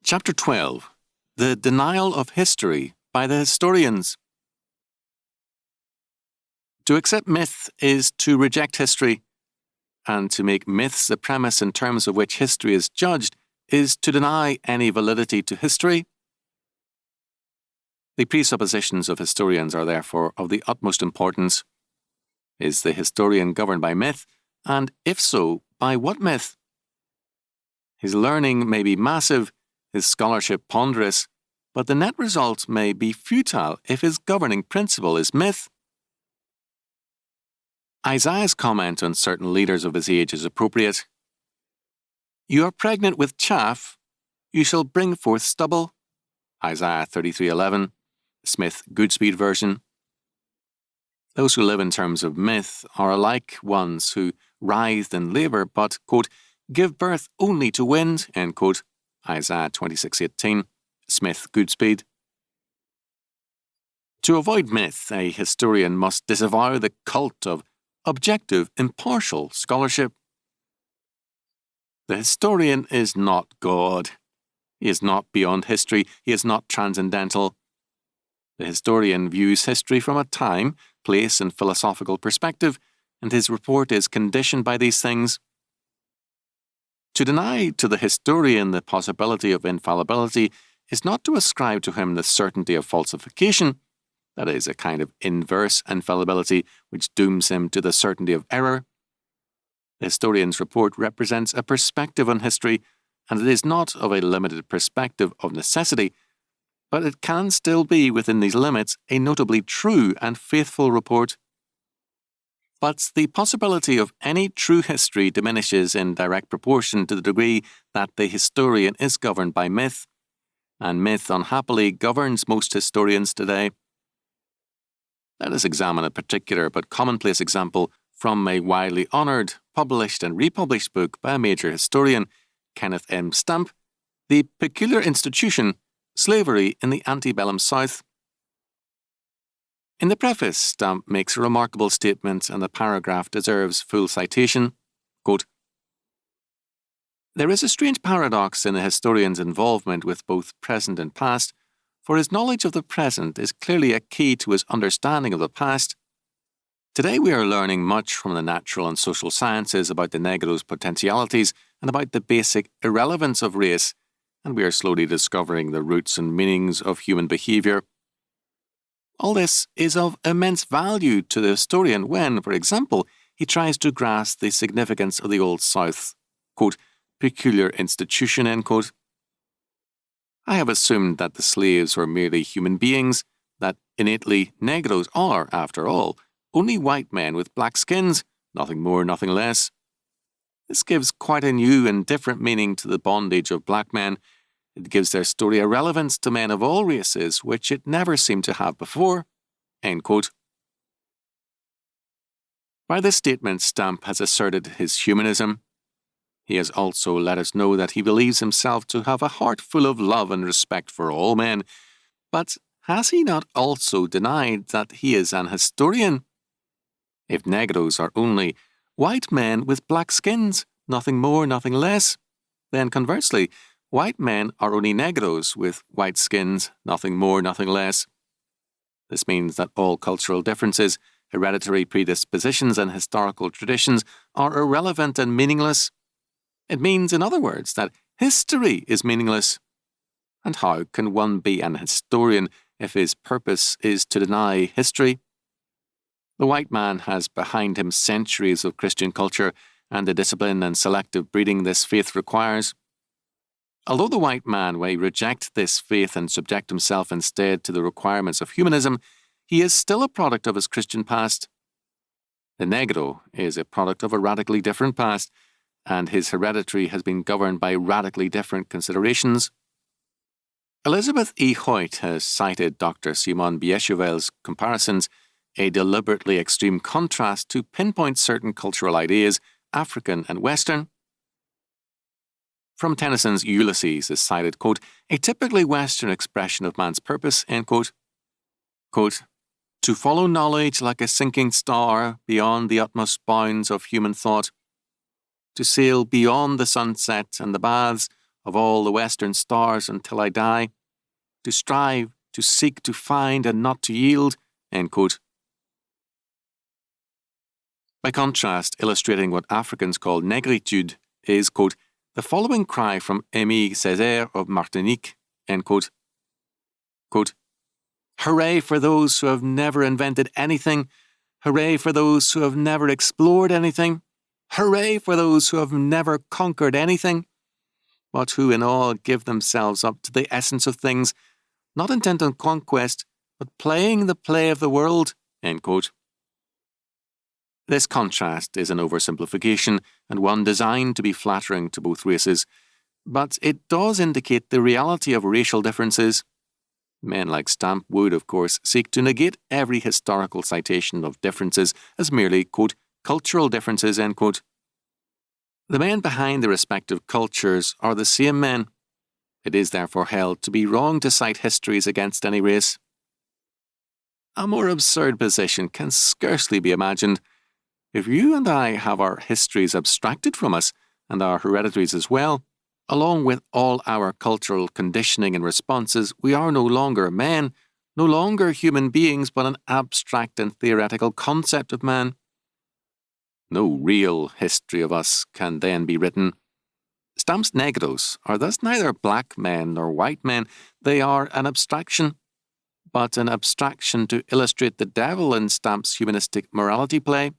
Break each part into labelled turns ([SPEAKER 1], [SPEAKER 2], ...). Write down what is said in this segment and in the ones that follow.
[SPEAKER 1] Chapter 12. The Denial of History by the Historians. To accept myth is to reject history, and to make myths the premise in terms of which history is judged is to deny any validity to history. The presuppositions of historians are therefore of the utmost importance. Is the historian governed by myth, and if so, by what myth? His learning may be massive, his scholarship ponderous, but the net result may be futile if his governing principle is myth. Isaiah's comment on certain leaders of his age is appropriate. You are pregnant with chaff, you shall bring forth stubble. Isaiah 33:11, Smith Goodspeed version. Those who live in terms of myth are alike ones who writhed in labour but, quote, give birth only to wind, end quote. Isaiah 26:18, Smith Goodspeed. To avoid myth, a historian must disavow the cult of objective, impartial scholarship. The historian is not God. He is not beyond history. He is not transcendental. The historian views history from a time, place, and philosophical perspective, and his report is conditioned by these things. To deny to the historian the possibility of infallibility is not to ascribe to him the certainty of falsification, that is, a kind of inverse infallibility which dooms him to the certainty of error. The historian's report represents a perspective on history, and it is not of a limited perspective of necessity, but it can still be, within these limits, a notably true and faithful report. But the possibility of any true history diminishes in direct proportion to the degree that the historian is governed by myth, and myth unhappily governs most historians today. Let us examine a particular but commonplace example from a widely honoured, published and republished book by a major historian, Kenneth M. Stamp, The Peculiar Institution, Slavery in the Antebellum South. In the preface, Stamp makes a remarkable statement, and the paragraph deserves full citation. Quote, there is a strange paradox in the historian's involvement with both present and past, for his knowledge of the present is clearly a key to his understanding of the past. Today we are learning much from the natural and social sciences about the Negro's potentialities and about the basic irrelevance of race, and we are slowly discovering the roots and meanings of human behaviour. All this is of immense value to the historian when, for example, he tries to grasp the significance of the Old South's, quote, peculiar institution, end quote. I have assumed that the slaves were merely human beings, that innately Negroes are, after all, only white men with black skins, nothing more, nothing less. This gives quite a new and different meaning to the bondage of black men. It gives their story a relevance to men of all races which it never seemed to have before. End quote. By this statement, Stamp has asserted his humanism. He has also let us know that he believes himself to have a heart full of love and respect for all men. But has he not also denied that he is an historian? If Negroes are only white men with black skins, nothing more, nothing less, then conversely, white men are only Negroes with white skins, nothing more, nothing less. This means that all cultural differences, hereditary predispositions and historical traditions are irrelevant and meaningless. It means, in other words, that history is meaningless. And how can one be an historian if his purpose is to deny history? The white man has behind him centuries of Christian culture and the discipline and selective breeding this faith requires. Although the white man may reject this faith and subject himself instead to the requirements of humanism, he is still a product of his Christian past. The Negro is a product of a radically different past, and his heredity has been governed by radically different considerations. Elizabeth E. Hoyt has cited Dr. Simon Biesheuvel's comparisons, a deliberately extreme contrast to pinpoint certain cultural ideas, African and Western. From Tennyson's Ulysses is cited, quote, a typically Western expression of man's purpose, end quote. Quote, to follow knowledge like a sinking star beyond the utmost bounds of human thought, to sail beyond the sunset and the baths of all the western stars until I die, to strive, to seek, to find, and not to yield, end quote. By contrast, illustrating what Africans call négritude is, quote, the following cry from Aimé Césaire of Martinique, end quote. Quote, hooray for those who have never invented anything. Hooray for those who have never explored anything. Hooray for those who have never conquered anything, but who in all give themselves up to the essence of things, not intent on conquest, but playing the play of the world, end quote. This contrast is an oversimplification and one designed to be flattering to both races, but it does indicate the reality of racial differences. Men like Stamp would, of course, seek to negate every historical citation of differences as merely, quote, cultural differences, end quote. The men behind the respective cultures are the same men. It is therefore held to be wrong to cite histories against any race. A more absurd position can scarcely be imagined. If you and I have our histories abstracted from us, and our hereditaries as well, along with all our cultural conditioning and responses, we are no longer men, no longer human beings, but an abstract and theoretical concept of man. No real history of us can then be written. Stamp's negros are thus neither black men nor white men. They are an abstraction, but an abstraction to illustrate the devil in Stamp's humanistic morality play.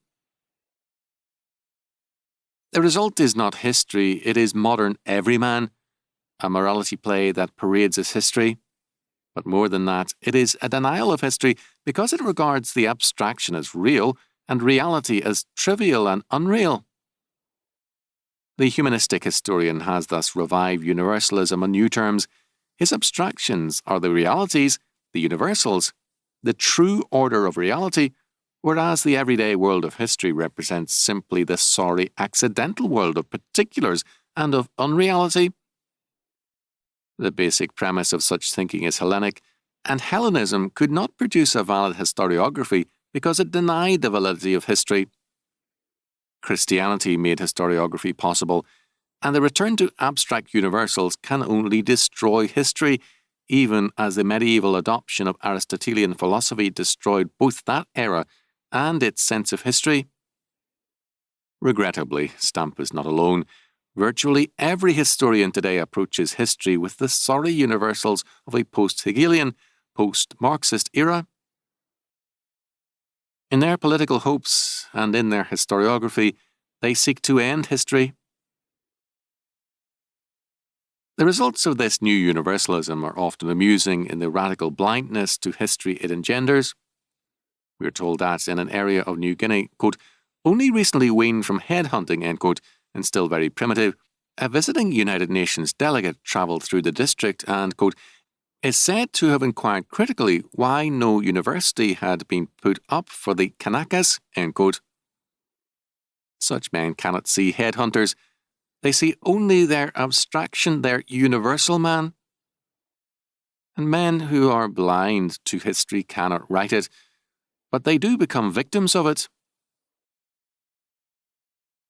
[SPEAKER 1] The result is not history, it is modern everyman, a morality play that parades as history. But more than that, it is a denial of history because it regards the abstraction as real and reality as trivial and unreal. The humanistic historian has thus revived universalism on new terms. His abstractions are the realities, the universals, the true order of reality, whereas the everyday world of history represents simply the sorry accidental world of particulars and of unreality. The basic premise of such thinking is Hellenic, and Hellenism could not produce a valid historiography because it denied the validity of history. Christianity made historiography possible, and the return to abstract universals can only destroy history, even as the medieval adoption of Aristotelian philosophy destroyed both that era and its sense of history. Regrettably, Stamp is not alone. Virtually every historian today approaches history with the sorry universals of a post-Hegelian, post-Marxist era. In their political hopes and in their historiography, they seek to end history. The results of this new universalism are often amusing in the radical blindness to history it engenders. We are told that in an area of New Guinea, quote, only recently weaned from headhunting, end quote, and still very primitive, a visiting United Nations delegate travelled through the district and, quote, is said to have inquired critically why no university had been put up for the Kanakas, end quote. Such men cannot see headhunters. They see only their abstraction, their universal man. And men who are blind to history cannot write it, but they do become victims of it.